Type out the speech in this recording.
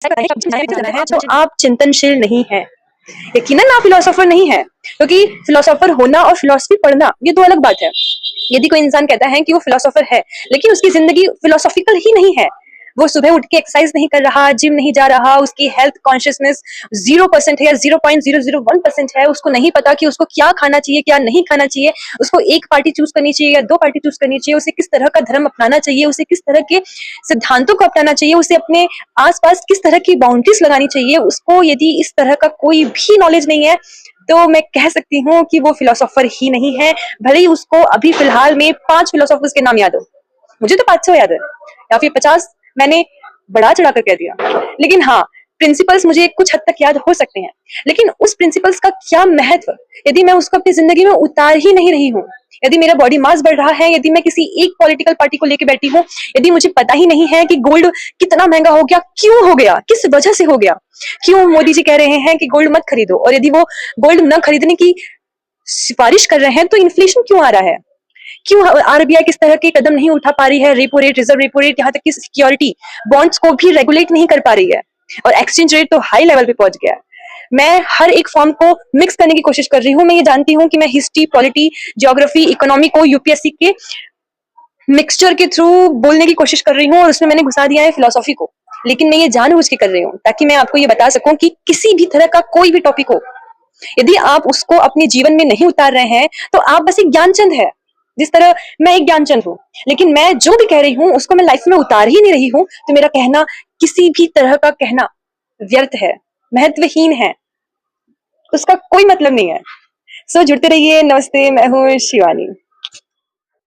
तो आप चिंतनशील नहीं है, यकीनन आप फिलोसोफर नहीं है, क्योंकि फिलोसोफर होना और फिलोसफी पढ़ना ये दो अलग बात है। यदि कोई इंसान कहता है कि वो फिलोसोफर है लेकिन उसकी जिंदगी फिलोसॉफिकल ही नहीं है, वो सुबह उठ के एक्सरसाइज नहीं कर रहा, जिम नहीं जा रहा, उसकी हेल्थ कॉन्शियसनेस 0% है या 0.001% है, उसको नहीं पता कि उसको क्या खाना चाहिए क्या नहीं खाना चाहिए, उसको एक पार्टी चूज करनी चाहिए या दो पार्टी चूज करनी चाहिए, उसे किस तरह का धर्म अपनाना चाहिए, उसे किस तरह के सिद्धांतों को अपनाना चाहिए, उसे अपने आसपास किस तरह की बाउंड्रीज लगानी चाहिए, उसको यदि इस तरह का कोई भी नॉलेज नहीं है तो मैं कह सकती हूँ कि वो फिलोसोफर ही नहीं है। भले ही उसको अभी फिलहाल में 5 फिलोसोफर्स के नाम याद हो, मुझे तो 500 याद है या फिर 50, मैंने बढ़ा चढ़ा कर कह दिया, लेकिन हाँ प्रिंसिपल्स मुझे कुछ हद तक याद हो सकते हैं। लेकिन उस प्रिंसिपल्स का क्या महत्व यदि मैं उसको अपनी जिंदगी में उतार ही नहीं रही हूँ, यदि मेरा बॉडी मास बढ़ रहा है, यदि मैं किसी एक पॉलिटिकल पार्टी को लेकर बैठी हूँ, यदि मुझे पता ही नहीं है कि गोल्ड कितना महंगा हो गया, क्यों हो गया, किस वजह से हो गया, क्यों मोदी जी कह रहे हैं कि गोल्ड मत खरीदो, और यदि वो गोल्ड न खरीदने की सिफारिश कर रहे हैं तो इन्फ्लेशन क्यों आ रहा है, क्यों आरबीआई किस तरह के कदम नहीं उठा पा रही है, repo rate, reserve repo rate, यहाँ तक कि सिक्योरिटी बॉन्ड्स को भी रेगुलेट नहीं कर पा रही है, और एक्सचेंज रेट तो हाई लेवल पे पहुंच गया है। मैं हर एक फॉर्म को मिक्स करने की कोशिश कर रही हूँ। मैं ये जानती हूँ कि मैं हिस्ट्री, पॉलिटी, ज्योग्राफी, इकोनॉमी को यूपीएससी के मिक्सचर के थ्रू बोलने की कोशिश कर रही हूँ, और उसमें मैंने घुसा दिया है फिलोसॉफी को, लेकिन मैं ये जानबूझ के कर रही हूँ ताकि मैं आपको ये बता सकूं कि किसी भी तरह का कोई भी टॉपिक हो, यदि आप उसको अपने जीवन में नहीं उतार रहे हैं तो आप बस एक ज्ञानचंद है। जिस तरह मैं एक ज्ञानचंद हूँ, लेकिन मैं जो भी कह रही हूँ उसको मैं लाइफ में उतार ही नहीं रही हूँ, तो मेरा कहना, किसी भी तरह का कहना व्यर्थ है, महत्वहीन है, उसका कोई मतलब नहीं है। सो जुड़ते रहिए। नमस्ते, मैं हूँ शिवानी।